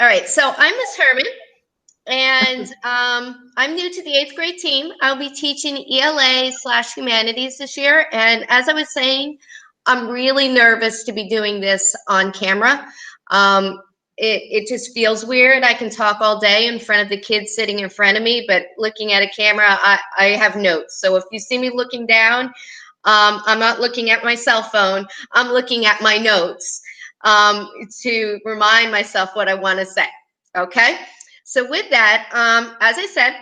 All right, so I'm Miss Herman, and I'm new to the 8th grade team. I'll be teaching ELA/humanities this year, and as I was saying, I'm really nervous to be doing this on camera. It just feels weird. I can talk all day in front of the kids sitting in front of me, but looking at a camera, I have notes. So if you see me looking down, I'm not looking at my cell phone. I'm looking at my notes to remind myself what I want to say. Okay. So with that, as I said,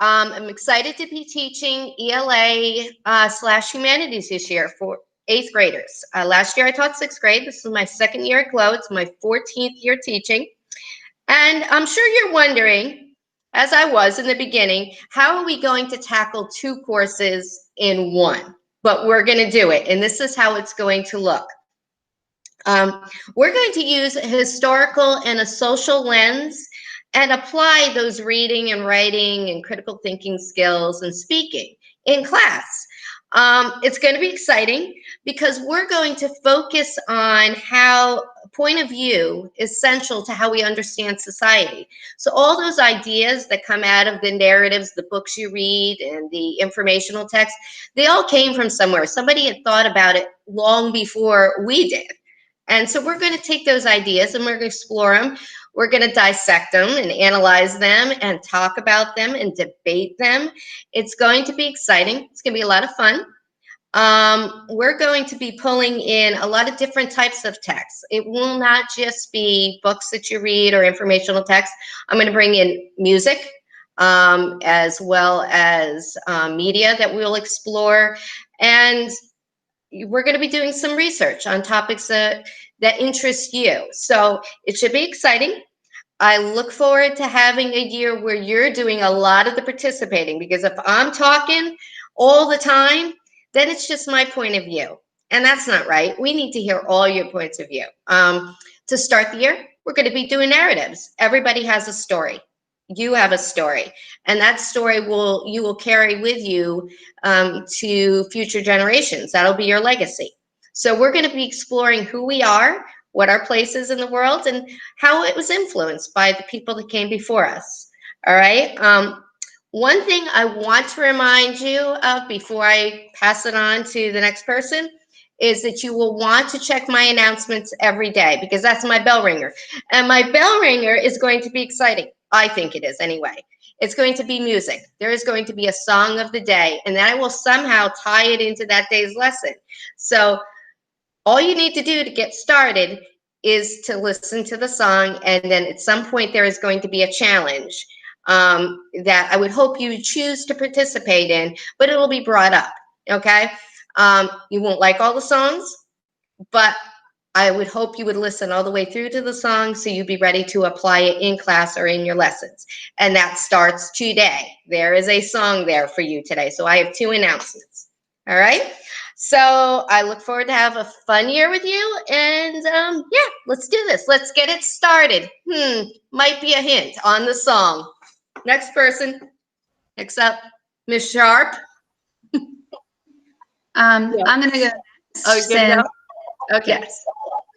I'm excited to be teaching ELA/humanities this year for 8th graders. Last year I taught 6th grade. This is my 2nd year at GLOW. It's my 14th year teaching. And I'm sure you're wondering, as I was in the beginning, how are we going to tackle 2 courses in one? But we're going to do it. And this is how it's going to look. We're going to use a historical and a social lens and apply those reading and writing and critical thinking skills and speaking in class. It's going to be exciting because we're going to focus on how point of view is essential to how we understand society. So all those ideas that come out of the narratives, the books you read, and the informational text, they all came from somewhere. Somebody had thought about it long before we did. And so we're going to take those ideas and we're going to explore them. We're going to dissect them and analyze them and talk about them and debate them. It's going to be exciting. It's going to be a lot of fun. We're going to be pulling in a lot of different types of texts. It will not just be books that you read or informational text. I'm going to bring in music as well as media that we'll explore. And we're going to be doing some research on topics that interest you. So it should be exciting. I look forward to having a year where you're doing a lot of the participating, because if I'm talking all the time, then it's just my point of view. And that's not right. We need to hear all your points of view. To start the year, we're going to be doing narratives. Everybody has a story. You have a story, and that story you will carry with you to future generations. That'll be your legacy. So we're going to be exploring who we are, what our place is in the world, and how it was influenced by the people that came before us. All right. One thing I want to remind you of before I pass it on to the next person is that you will want to check my announcements every day, because that's my bell ringer. And my bell ringer is going to be exciting. I think it is anyway. It's going to be music. There is going to be a song of the day, and then I will somehow tie it into that day's lesson. So all you need to do to get started is to listen to the song, and then at some point there is going to be a challenge that I would hope you choose to participate in, but it will be brought up, okay? You won't like all the songs, but I would hope you would listen all the way through to the song so you'd be ready to apply it in class or in your lessons. And that starts today. There is a song there for you today. So I have 2 announcements. All right. So I look forward to have a fun year with you. And yeah, let's do this. Let's get it started. Might be a hint on the song. Next person. Next up, Miss Sharp. I'm going to go next. Oh, you're going to go? Okay. Yes.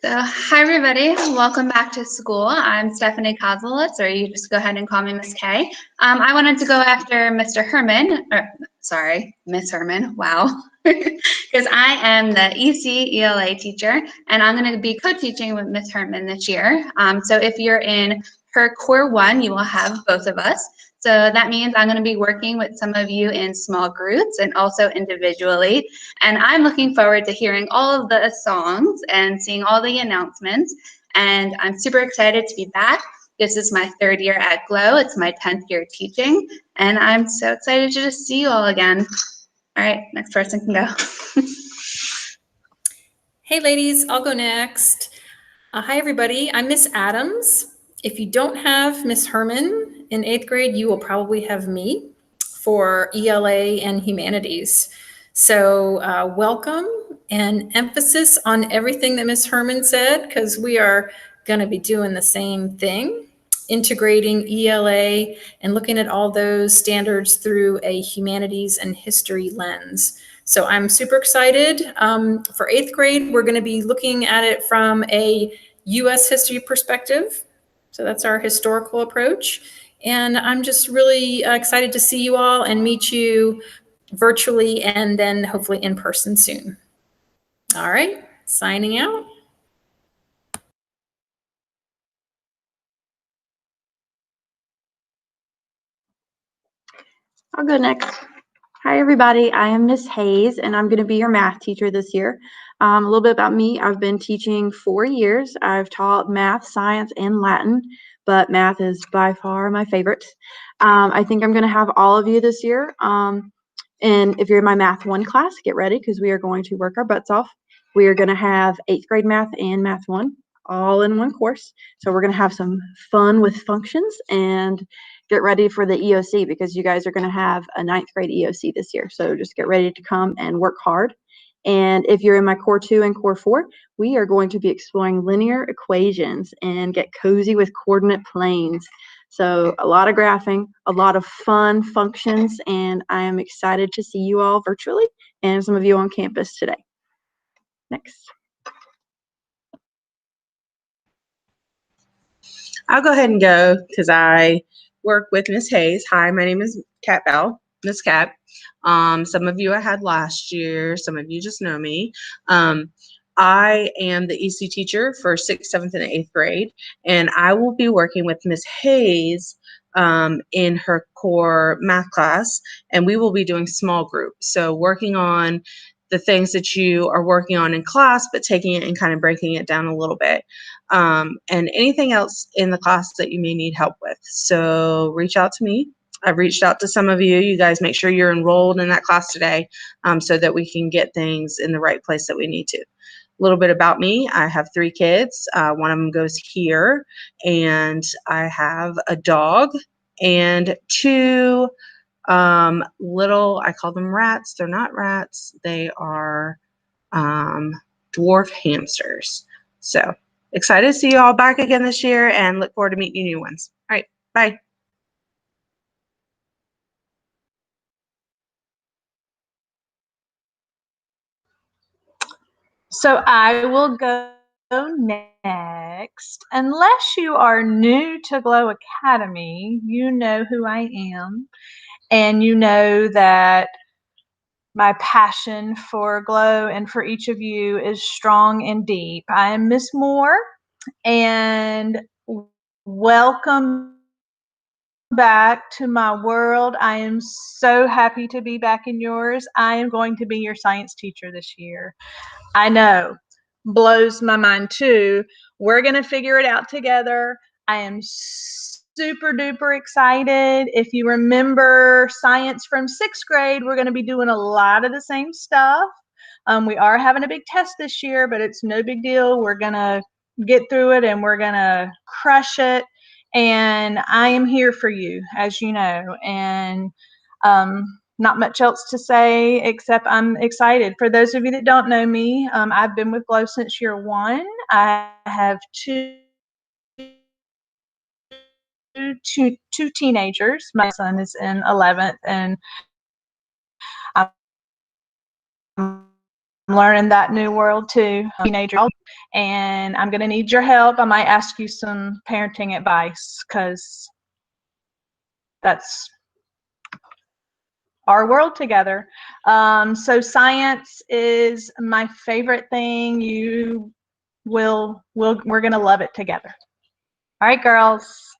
So, hi everybody. Welcome back to school. I'm Stephanie Kozlowitz, or you just go ahead and call me Miss K. I wanted to go after Mr. Herman, Miss Herman. Wow. Because I am the EC ELA teacher, and I'm going to be co-teaching with Miss Herman this year. So if you're in her Core 1, you will have both of us. So that means I'm going to be working with some of you in small groups and also individually. And I'm looking forward to hearing all of the songs and seeing all the announcements. And I'm super excited to be back. This is my 3rd year at GLOW. It's my 10th year teaching. And I'm so excited to just see you all again. All right, next person can go. Hey ladies, I'll go next. Hi everybody, I'm Miss Adams. If you don't have Miss Herman in 8th grade, you will probably have me for ELA and humanities. So welcome, and emphasis on everything that Miss Herman said, because we are going to be doing the same thing, integrating ELA and looking at all those standards through a humanities and history lens. So I'm super excited. For 8th grade, we're going to be looking at it from a U.S. history perspective. So that's our historical approach. And I'm just really excited to see you all and meet you virtually and then hopefully in person soon. All right, signing out. I'll go next. Hi, everybody. I am Miss Hayes, and I'm going to be your math teacher this year. A little bit about me. I've been teaching 4 years. I've taught math, science, and Latin, but math is by far my favorite. I think I'm going to have all of you this year. And if you're in my Math 1 class, get ready because we are going to work our butts off. We are going to have 8th grade math and Math 1 all in one course. So we're going to have some fun with functions and get ready for the EOC because you guys are going to have a 9th grade EOC this year. So just get ready to come and work hard. And if you're in my Core 2 and Core 4, we are going to be exploring linear equations and get cozy with coordinate planes. So a lot of graphing, a lot of fun functions, and I am excited to see you all virtually and some of you on campus today. Next. I'll go ahead and go because I work with Miss Hayes. Hi, my name is Kat Bell, Miss Kat. Some of you I had last year, some of you just know me. I am the EC teacher for 6th, 7th, and 8th grade, and I will be working with Miss Hayes in her core math class, and we will be doing small groups. So working on the things that you are working on in class, but taking it and kind of breaking it down a little bit. And anything else in the class that you may need help with. So reach out to me. I've reached out to some of you. You guys make sure you're enrolled in that class today so that we can get things in the right place that we need to. A little bit about me. I have 3 kids. One of them goes here, and I have a dog and 2 little, I call them rats. They're not rats. They are dwarf hamsters. So excited to see you all back again this year and look forward to meeting you new ones. All right, bye. So I will go next. Unless you are new to Glow Academy, you know who I am, and you know that my passion for Glow and for each of you is strong and deep. I am Miss Moore, and welcome back to my world. I am so happy to be back in yours. I am going to be your science teacher this year. I know, blows my mind too. We're going to figure it out together. I am super duper excited. If you remember science from 6th grade, we're going to be doing a lot of the same stuff. We are having a big test this year, but it's no big deal. We're going to get through it and we're going to crush it. And I am here for you, as you know. And not much else to say except I'm excited. For those of you that don't know me, I've been with Glow since year 1. I have two teenagers. My son is in 11th, and I'm learning that new world too, teenager. And I'm going to need your help. I might ask you some parenting advice because that's our world together. So science is my favorite thing. We're going to love it together. All right, girls,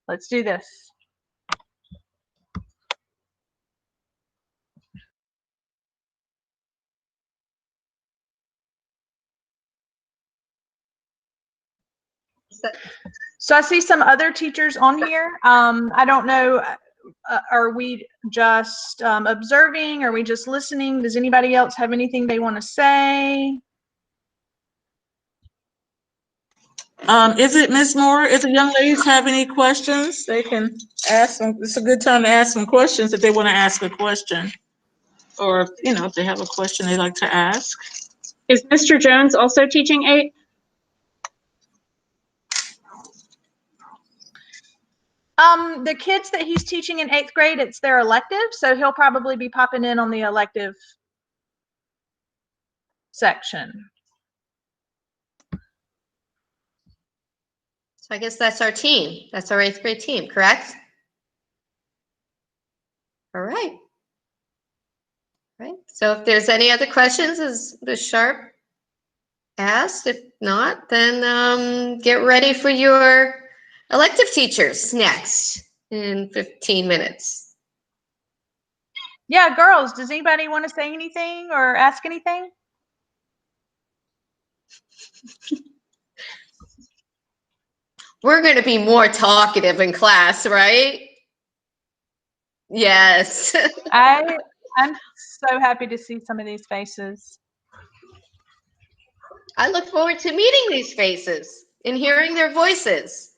let's do this. So I see some other teachers on here. I don't know, are we just observing? Are we just listening? Does anybody else have anything they want to say? Is it Ms. Moore? If the young ladies have any questions, they can ask them. It's a good time to ask them questions if they want to ask a question. Or, you know, if they have a question they'd like to ask. Is Mr. Jones also teaching 8? The kids that he's teaching in 8th grade, it's their elective, so he'll probably be popping in on the elective section. So I guess that's our team. That's our 8th grade team, correct? All right. Right. So if there's any other questions, as Ms. Sharp asked, if not, then get ready for your elective teachers next in 15 minutes. Yeah, girls, does anybody want to say anything or ask anything? We're going to be more talkative in class, right? Yes. I'm so happy to see some of these faces. I look forward to meeting these faces and hearing their voices.